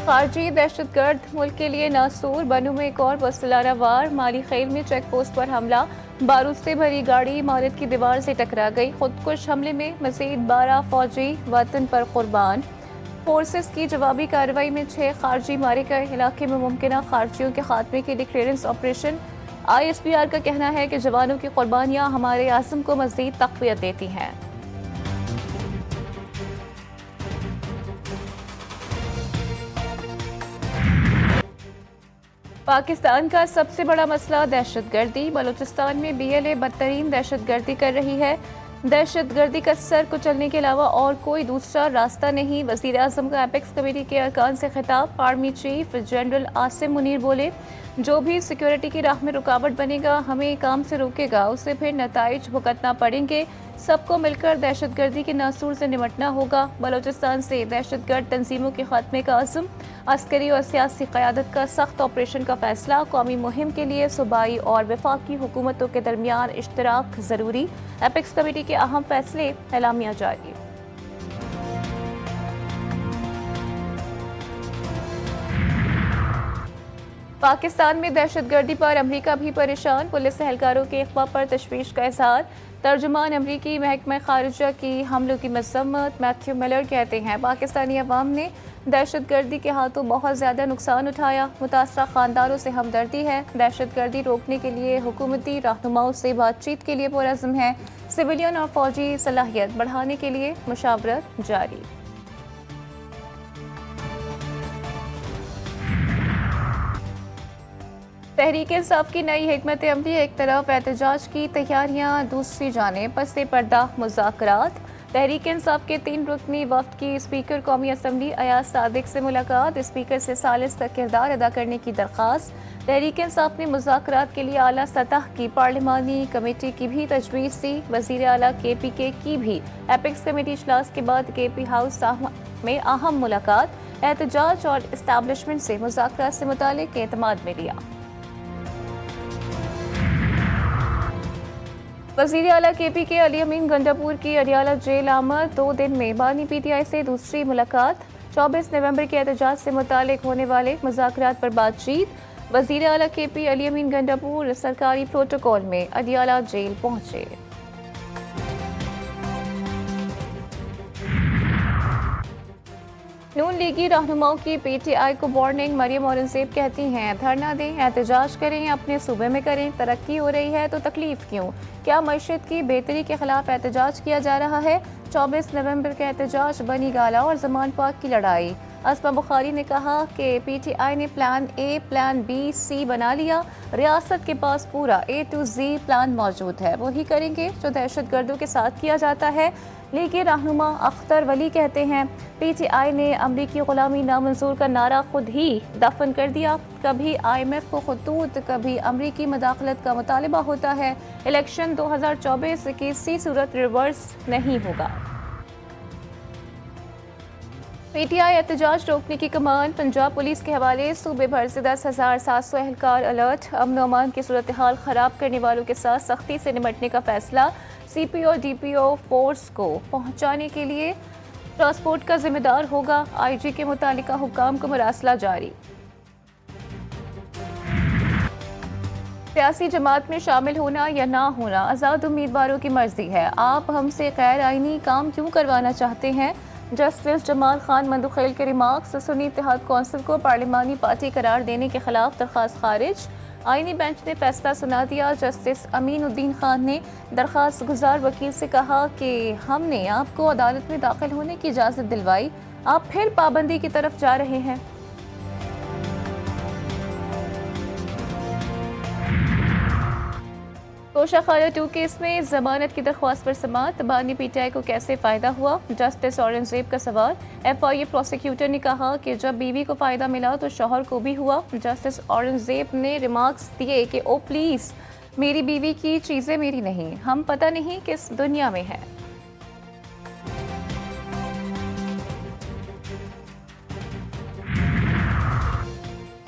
खारजी दहशतगर्द मुल्क के लिए नासूर। बनू में एक और वसलाना वार। माली खेल में चेक पोस्ट पर हमला। बारूद से भरी गाड़ी इमारत की दीवार से टकरा गई। खुदकुश हमले में मजीद 12 फौजी वतन पर कुर्बान। फोर्सेस की जवाबी कार्रवाई में 6 खारजी मारे गए। इलाके में मुमकिन खारजियों के खात्मे के लिए क्लियरेंस ऑपरेशन। ISPR का कहना है कि जवानों की कुर्बानियां हमारे आज़म को मजीद तक़वियत देती हैं। पाकिस्तान का सबसे बड़ा मसला दहशतगर्दी। बलूचिस्तान में BLA बदतरीन दहशतगर्दी कर रही है। दहशतगर्दी का सर कुचलने के अलावा और कोई दूसरा रास्ता नहीं। वज़ीर आज़म का एपेक्स कमेटी के अरकान से खिताब। Army chief general Asim Munir बोले, जो भी सिक्योरिटी की राह में रुकावट बनेगा, हमें काम से रोकेगा, उसे फिर नताइज भुगतना पड़ेंगे। सबको मिलकर दहशतगर्दी के नासूर से निपटना होगा। बलूचिस्तान से दहशतगर्द तंजीमों के खात्मे का अज़्म। अस्करी और सियासी क़यादत का सख्त ऑपरेशन का फैसला। कौमी मुहिम के लिए सूबाई और वफाकी हुकूमतों के दरमियान इश्तराक ज़रूरी। एपेक्स कमेटी के अहम फैसले। एलामिया जारी। पाकिस्तान में दहशतगर्दी पर अमरीका भी परेशान। पुलिस एहलकारों के इख्वा पर तशवीश का इजहार। तर्जुमान अमरीकी महकमा खारिजा की हमलों की मजम्मत। मैथ्यू मिलर कहते हैं, पाकिस्तानी अवाम ने दहशतगर्दी के हाथों बहुत ज़्यादा नुकसान उठाया। मुतासरा ख़ानदानों से हमदर्दी है। दहशतगर्दी रोकने के लिए हुकूमती रहनुमाओं से बातचीत के लिए पुरअज़्म है। सिविलियन और फौजी सलाहियत बढ़ाने के लिए मुशावरत जारी। तहरीक इंसाफ की नई हिकमत अमली। एक तरफ एहतजाज की तैयारियां, दूसरी जानिब पसे पर्दा मुज़ाकरात। तहरीक इंसाफ के 3 रुकनी वफ्द की स्पीकर कौमी असम्बली अयाज सादिक से मुलाकात। स्पीकर से सालिस का किरदार अदा करने की दरख्वास्त। तहरीक इंसाफ ने मुज़ाकरात के लिए आला सतह की पार्लिमानी कमेटी की भी तजवीज़ दी। वज़ीर आला KPK की भी एपेक्स कमेटी इजलास के बाद KP हाउस में अहम मुलाकात। एहतजाज और इस्टेब्लिशमेंट से मुज़ाकरात से मुतालिक एतमाद में लिया। वज़ीर आला KPK अली अमीन गंडापुर की अडियाला जेल आमद। 2 दिन में बानी PTI से दूसरी मुलाकात। 24 नवंबर के एहतजाज से मुतालिक होने वाले मुज़ाकरात पर बातचीत। वज़ीर आला KP अली अमीन गंडापुर सरकारी प्रोटोकॉल में अडियाला जेल पहुंचे। नून लीगी रहनुमाओं की PTI को वार्निंग। मरियम औरंगजेब कहती हैं, धरना दें, एहतजाज करें, अपने सूबे में करें। तरक्की हो रही है तो तकलीफ क्यों? क्या मईशत की बेहतरी के खिलाफ एहतजाज किया जा रहा है? 24 नवंबर का एहतजाज बनी गाला और जमान पाक की लड़ाई। अस्मा बुखारी ने कहा कि PTI ने plan A, plan B, C बना लिया। रियासत के पास पूरा A to Z प्लान मौजूद है। वही करेंगे जो दहशतगर्दों के साथ किया जाता है। लीगी रहनुमा अख्तर वली कहते हैं, PTI ने अमरीकी गुलामी नामंजूर का नारा खुद ही दफन कर दिया। कभी IMF को खतूत, कभी अमरीकी मदाखलत का मुतालबा होता है। इलेक्शन 2024 की किसी सूरत रिवर्स नहीं होगा। PTI एहतजाज रोकने की कमान। पंजाब पुलिस के हवाले। सूबे भर से 10,700 एहलकार अलर्ट। अमन अमान की सूरत हाल ख़राब करने वालों के साथ सख्ती से निपटने का फैसला। CPO DPO फोर्स को पहुंचाने के लिए ट्रांसपोर्ट का जिम्मेदार होगा। IG के मुतालिका हुक्काम को मरासला जारी। सियासी जमात में शामिल होना या ना होना आज़ाद उम्मीदवारों की मर्जी है। आप हमसे गैर आइनी काम क्यों करवाना चाहते हैं? जस्टिस जमाल खान मंदुखेल के रिमार्क्स। सुन्नी इत्तेहाद कौंसिल को पार्लिमानी पार्टी करार देने के खिलाफ दरख्वास्त खारिज। आईनी बेंच ने फैसला सुना दिया। जस्टिस अमीनुद्दीन खान ने दरख्वास्त गुजार वकील से कहा कि हमने आपको अदालत में दाखिल होने की इजाज़त दिलवाई, आप फिर पाबंदी की तरफ जा रहे हैं। तोशाखाना 2 केस में जमानत की दरख्वास्त पर समाअत। बानी PTI को कैसे फ़ायदा हुआ? जस्टिस औरंगजेब का सवाल। FIA प्रोसिक्यूटर ने कहा कि जब बीवी को फ़ायदा मिला तो शौहर को भी हुआ। जस्टिस औरंगजेब ने रिमार्क्स दिए कि ओ प्लीज़, मेरी बीवी की चीज़ें मेरी नहीं, हम पता नहीं किस दुनिया में है।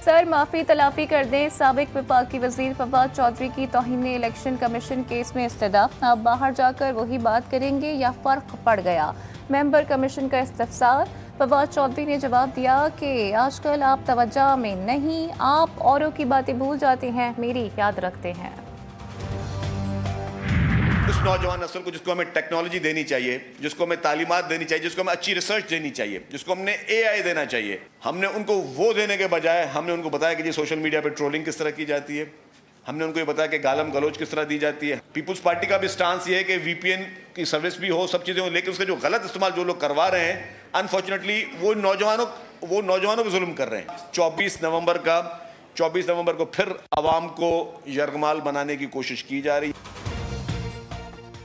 सर माफ़ी तलाफ़ी कर दें। साबिक वफाकी वज़ीर फवाद चौधरी की तौहीन इलेक्शन कमीशन केस में इस्तदा। आप बाहर जाकर वही बात करेंगे या फ़र्क पड़ गया? मेंबर कमीशन का इस्तफसार। फवाद चौधरी ने जवाब दिया कि आजकल आप तवज्जो में नहीं, आप औरों की बातें भूल जाते हैं, मेरी याद रखते हैं। उस नौजवान नस्ल को जिसको हमें टेक्नोलॉजी देनी चाहिए, जिसको हमें तालीमात देनी चाहिए, जिसको हमें अच्छी रिसर्च देनी चाहिए, जिसको हमने AI देना चाहिए, हमने उनको वो देने के बजाय हमने उनको बताया कि जी सोशल मीडिया पे ट्रोलिंग किस तरह की जाती है, हमने उनको ये बताया कि गालम गलोच किस तरह दी जाती है। पीपुल्स पार्टी का भी स्टांस ये है कि VPN की सर्विस भी हो, सब चीज़ें हो, लेकिन उसका जो गलत इस्तेमाल जो लोग करवा रहे हैं, अनफॉर्चुनेटली वो नौजवानों पे जुल्म कर रहे हैं। 24 नवंबर को फिर आवाम को यरगमाल बनाने की कोशिश की जा रही है।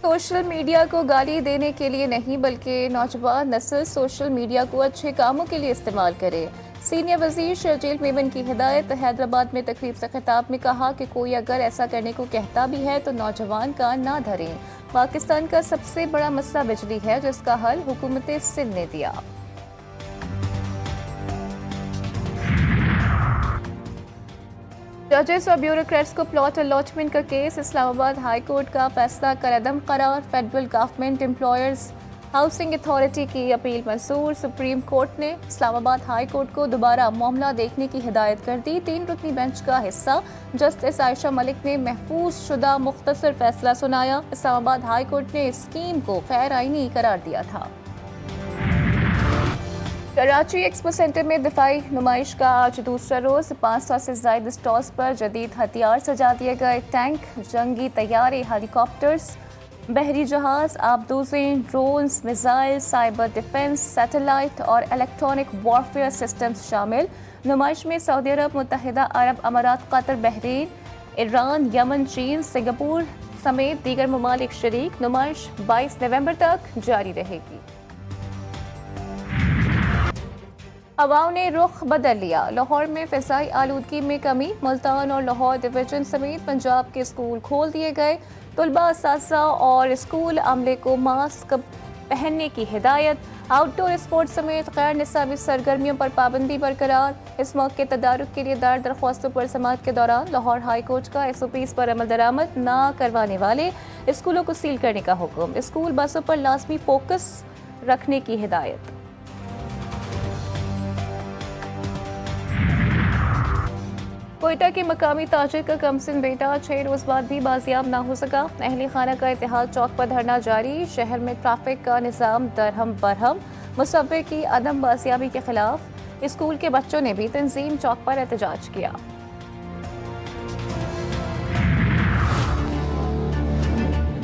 सोशल मीडिया को गाली देने के लिए नहीं, बल्कि नौजवान नस्ल सोशल मीडिया को अच्छे कामों के लिए इस्तेमाल करे। सीनियर वजीर शर्जील मेमन की हिदायत। हैदराबाद में तकरीब से खिताब में कहा कि कोई अगर ऐसा करने को कहता भी है तो नौजवान का ना धरें। पाकिस्तान का सबसे बड़ा मसला बिजली है, जिसका हल हुकूमत सिंध ने दिया। जजेस और ब्यूरोक्रेट्स को प्लॉट अलॉटमेंट का केस। इस्लामाबाद हाई कोर्ट का फैसला कलअदम करार। Federal government employers housing authority की अपील मंसूर। सुप्रीम कोर्ट ने इस्लामाबाद हाई कोर्ट को दोबारा मामला देखने की हिदायत कर दी। 3 रुकनी बेंच का हिस्सा जस्टिस आयशा मलिक ने महफूज शुदा मुख्तसर फैसला सुनाया। इस्लामाबाद हाई कोर्ट ने इस स्कीम को गैर आईनी करार दिया था। कराची एक्सपो सेंटर में दिफाई नुमाइश का आज दूसरा रोज। 500 से ज्यादा स्टॉल्स पर जदीद हथियार सजा दिए गए। टैंक, जंगी तैयारे, हेलीकॉप्टर्स, बहरी जहाज, आबदूजें, drones, missile, cyber defence, satellite और इलेक्ट्रॉनिक वॉरफेयर सिस्टम्स शामिल। नुमाइश में सऊदी अरब, मुत्तहिदा अरब अमारात, कतर, बहरीन, ईरान, यमन, चीन, सिंगापुर समेत दीगर ममालिक शरीक। नुमाइश 22 नवंबर तक जारी रहेगी। हवाओं ने रुख बदल लिया। लाहौर में फिजाई आलूदगी में कमी। मुल्तान और लाहौर डिवीजन समेत पंजाब के स्कूल खोल दिए गए। तुलबा, असातिज़ा और स्कूल अमले को मास्क पहनने की हिदायत। आउटडोर स्पोर्ट्स समेत गैर निसाबी सरगर्मियों पर पाबंदी बरकरार। इस मौके के तदारुक के लिए दायर दरख्वास्तों पर समाअत के दौरान लाहौर हाई कोर्ट का SOPs पर अमल दरामद ना करवाने वाले स्कूलों को सील करने का हुक्म। स्कूल बसों पर लाजमी फोकस रखने की हिदायत। कोयटा के मकामी ताजिर का कमसिन बेटा 6 रोज बाद भी बाजियाब ना हो सका। अहले खाना का इतिहाद चौक पर धरना जारी। शहर में ट्रैफिक का निज़ाम दरहम बरहम। मुसव्वे की अदम बाजियाबी के खिलाफ स्कूल के बच्चों ने भी तंजीम चौक पर एहतजाज किया।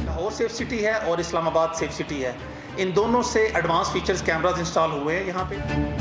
लाहौर सेफ सिटी है और इस्लामाबाद सेफ सिटी है। इन दोनों से एडवांस फीचर्स कैमरास इंस्टॉल हुए हैं यहाँ पे।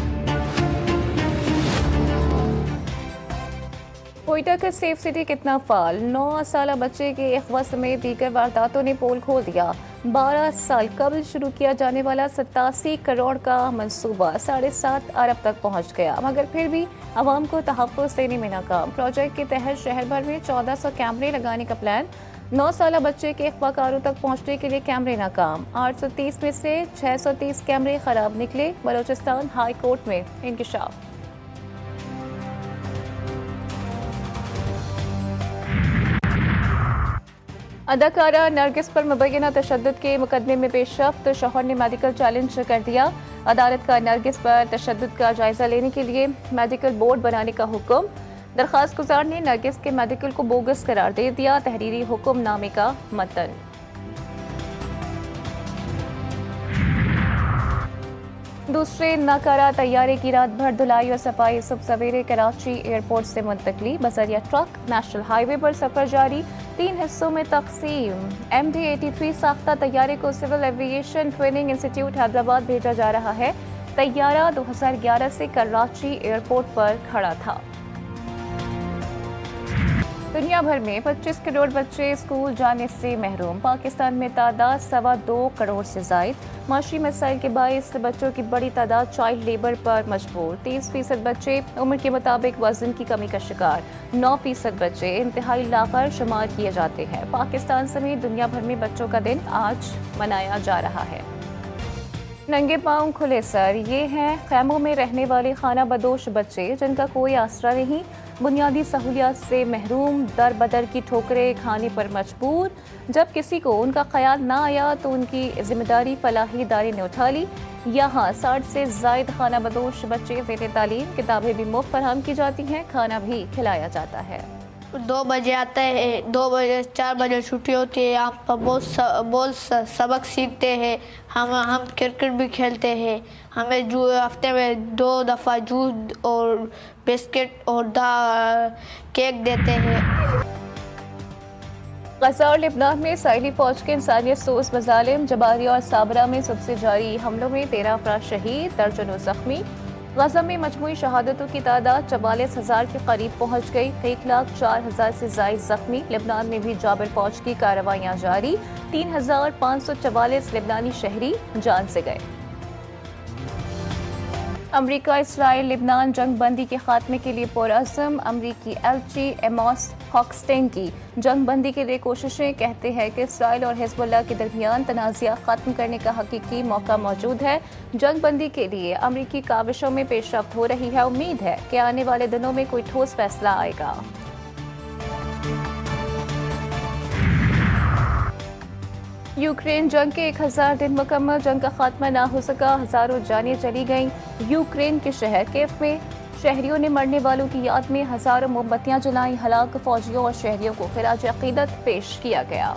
कोयटा का सेफ सिटी कितना फाल। 9 साल बच्चे के अगवा समेत दीगर वारदातों ने पोल खोल दिया। 12 साल कबल शुरू किया जाने वाला 87 करोड़ का मंसूबा 7.5 अरब तक पहुंच गया, मगर फिर भी आवाम को तहफ़्फ़ुज़ देने में नाकाम। प्रोजेक्ट के तहत शहर भर में 1400 कैमरे लगाने का प्लान। 9 साल बच्चे के अगवाकारों तक पहुंचने के लिए कैमरे नाकाम। 830 में से 630 कैमरे खराब निकले। बलोचिस्तान हाई कोर्ट में इंकिशाफ। अदाकारा नरगिस पर मुबैना तशद्दुद के मुकदमे में पेशरफ्त। शौहर ने मेडिकल चैलेंज कर दिया। अदालत का नरगिस पर तशद्दुद का जायजा लेने के लिए मेडिकल बोर्ड बनाने का हुक्म। दरख्वास्त गुजार ने नरगिस के मेडिकल को बोगस करार दे दिया। तहरीरी हुक्मनामे का मतन। दूसरे नाकारा तैयारे की रात भर धुलाई और सफाई। सुबह सवेरे कराची एयरपोर्ट से मुंतकली बजरिया ट्रक। नेशनल हाईवे पर सफर जारी। 3 हिस्सों में तकसीम। MD-83 साख्ता तैयारे को civil aviation training institute Hyderabad भेजा जा रहा है। तैयारा 2011 से कराची एयरपोर्ट पर खड़ा था। दुनिया भर में 25 करोड़ बच्चे स्कूल जाने से महरूम। पाकिस्तान में तादाद 2.25 करोड़ से जायद। माशी मसाइल के बाइस बच्चों की बड़ी तादाद चाइल्ड लेबर पर मजबूर। 30% बच्चे उम्र के मुताबिक वजन की कमी का शिकार। 9% बच्चे इंतहाई लाकर शुमार किए जाते हैं। पाकिस्तान समेत दुनिया भर में बच्चों का दिन आज मनाया जा रहा है। नंगे पांव खुले सर, ये हैं खैमों में रहने वाले खाना बदोश बच्चे जिनका कोई आसरा नहीं। बुनियादी सहूलियात से महरूम, दर बदर की ठोकरें खाने पर मजबूर। जब किसी को उनका ख्याल ना आया तो उनकी जिम्मेदारी फलाही इदारे ने उठा ली। यहाँ 60 से जायद खाना बदोश बच्चे ज़ेर तालीम, किताबें भी मुफ्त फराहम की जाती हैं, खाना भी खिलाया जाता है। 2 बजे आता है, 2 बजे 4 बजे छुट्टी होती है। यहाँ पर बहुत सबक सीखते हैं। हम क्रिकेट भी खेलते हैं। हमें हफ्ते में 2 दफ़ा जूस और बिस्किट और केक देते हैं। गज़ा और लेबनान में इसराइली फौज के इंसानियत सोस मज़ालिम, जबारिया और साबरा में सबसे जारी हमलों में 13 अफराद शहीद, दर्जनों जख्मी। गज़ा में मजमूई शहादतों की तादाद 44,000 के करीब पहुँच गई, 1,04,000 से ज़ायद जख्मी। लेबनान में भी जाबिर फौज की कार्रवाइयाँ जारी, 3,544 लेबनानी शहरी जान से गए। अमरीका इसराइल लेबनान जंग बंदी के खात्मे के लिए पुरअज़्म, अमरीकी एलची एमोस हॉक्स्टेन की जंग बंदी के लिए कोशिशें, कहते हैं कि इसराइल और हिज़्बुल्लाह के दरमियान तनाज़ा ख़त्म करने का हकीकी मौका मौजूद है। जंग बंदी के लिए अमरीकी काविशों में पेशरफ्त हो रही है। उम्मीद है कि आने वाले दिनों में कोई ठोस फैसला आएगा। यूक्रेन जंग के 1000 दिन मुकम्मल, जंग का खात्मा ना हो सका, हजारों जानें चली गईं। यूक्रेन के शहर कीव में शहरियों ने मरने वालों की याद में हजारों मोमबत्तियां जलाई, हलाक फौजियों और शहरियों को खिराज अकीदत पेश किया गया।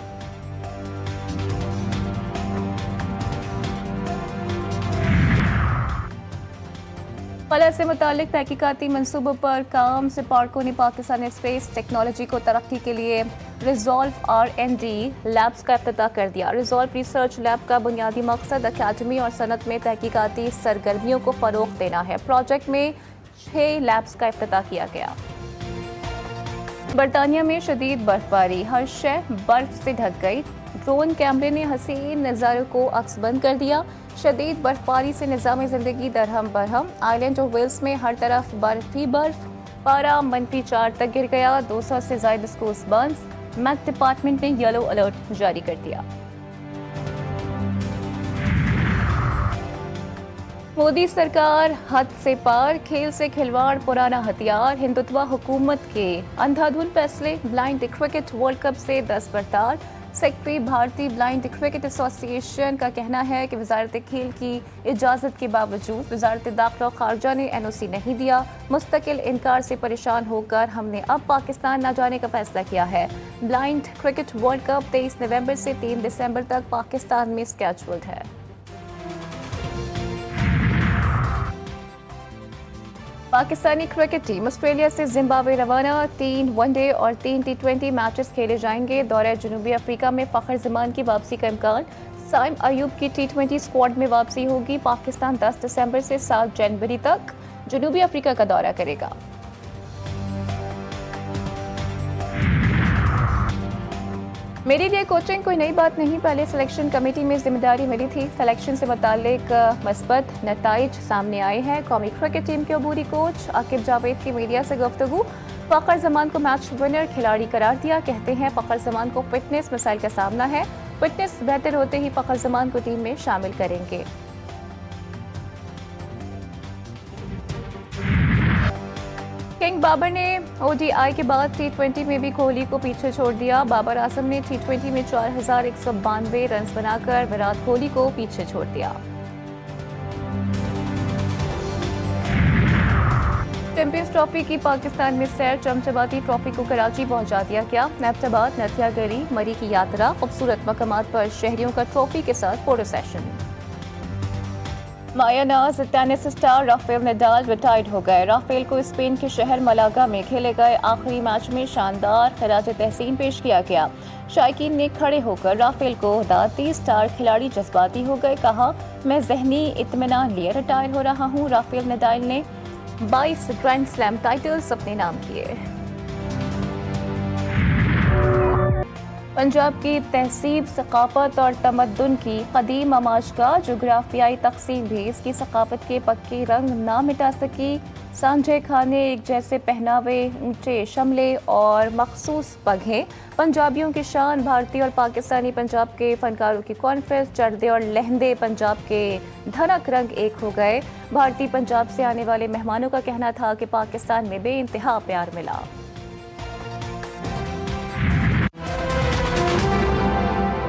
खला से मुतालिक तहकीकाती मंसूबों पर काम, स्पार्को ने पाकिस्तानी स्पेस टेक्नोलॉजी को तरक्की के लिए रिजॉल्व R&D लैब्स का इफ्तिताह कर दिया। रिजॉल्व रिसर्च लैब का बुनियादी मकसद अकादमी और सनत में तहकीकाती सरगर्मियों को फ़रोग़ देना है। प्रोजेक्ट में 6 लैब्स का इफ्तिताह किया गया। बरतानिया में शदीद बर्फबारी, हर शय बर्फ से ढक गई। ड्रोन कैमरे ने हसीन नज़ारों को अक्सबंद कर दिया। शदीद बर्फबारी से निज़ाम ज़िंदगी दरहम बरहम। आइलैंड ऑफ वेल्स में हर तरफ बर्फ ही बर्फ, पारा -4 तक गिर गया। 200 से ज़ायद स्कूल्स बंद। मैट डिपार्टमेंट ने येलो अलर्ट जारी कर दिया। मोदी सरकार हद से पार, खेल से खिलवाड़ पुराना हथियार। हिंदुत्व हुकूमत के अंधाधुन फैसले, ब्लाइंड क्रिकेट वर्ल्ड कप से 10 बरतार। सेक्रेटरी भारतीय ब्लाइंड क्रिकेट एसोसिएशन का कहना है कि वजारत खेल की इजाज़त के बावजूद वजारत दाखिला और खारजा ने NOC नहीं दिया। मुस्तकिल इनकार से परेशान होकर हमने अब पाकिस्तान न जाने का फैसला किया है। ब्लाइंड क्रिकेट वर्ल्ड कप 23 नवंबर से 3 दिसंबर तक पाकिस्तान में स्केड्यूल्ड है। पाकिस्तानी क्रिकेट टीम ऑस्ट्रेलिया से जिम्बाब्वे रवाना। 3 वनडे और 3 T20 मैचेस खेले जाएंगे। दौरे जनूबी अफ्रीका में फ़खर जमान की वापसी का इम्कान। साइम अयूब की T20 स्क्वाड में वापसी होगी। पाकिस्तान 10 दिसंबर से 7 जनवरी तक जनूबी अफ्रीका का दौरा करेगा। मेरे लिए कोचिंग कोई नई बात नहीं, पहले सिलेक्शन कमेटी में जिम्मेदारी मिली थी। सिलेक्शन से मुतालिक मस्बत नताइज सामने आए हैं। कौमी क्रिकेट टीम के अबूरी कोच आकिब जावेद की मीडिया से गुफ्तगू। फ़खर जमान को मैच विनर खिलाड़ी करार दिया। कहते हैं फ़खर जमान को फिटनेस मसाइल का सामना है, फिटनेस बेहतर होते ही फ़खर जमान को टीम में शामिल करेंगे। किंग बाबर ने ODI के बाद T20 में भी कोहली को पीछे छोड़ दिया। बाबर आजम ने T20 में 4192 रन बनाकर विराट कोहली को पीछे छोड़ दिया। चैंपियंस ट्रॉफी की पाकिस्तान में सैर, चमचमाती ट्रॉफी को कराची पहुंचा दिया गया। नैब्ताबाद, नथिया गली, मरी की यात्रा, खूबसूरत मकामात पर शहरियों का ट्रॉफी के साथ फोटो सेशन। माया नाज tennis star Rafael Nadal retired हो गए। राफेल को स्पेन के शहर मलागा में खेले गए आखिरी मैच में शानदार खराज तहसीन पेश किया गया। शायकीन ने खड़े होकर राफेल को दाद दी। स्टार खिलाड़ी जज्बाती हो गए, कहा मैं जहनी इत्मीनान लिए रिटायर हो रहा हूँ। राफेल नडाल ने 22 ग्रैंड स्लैम टाइटल्स अपने नाम किए। पंजाब की तहसीब, सकाफत और तमद्दुन की कदीम अमाज का जोग्राफियाई तकसीम भी इसकी सकाफत के पक्के रंग ना मिटा सकी। सांझे खाने, एक जैसे पहनावे, ऊंचे शमले और मखसूस पगें पंजाबियों की शान। भारतीय और पाकिस्तानी पंजाब के फनकारों की कॉन्फ्रेंस। चढ़दे और लहंदे पंजाब के धनक रंग एक हो गए। भारतीय पंजाब से आने वाले मेहमानों का कहना था कि पाकिस्तान में बेइंतहा प्यार मिला।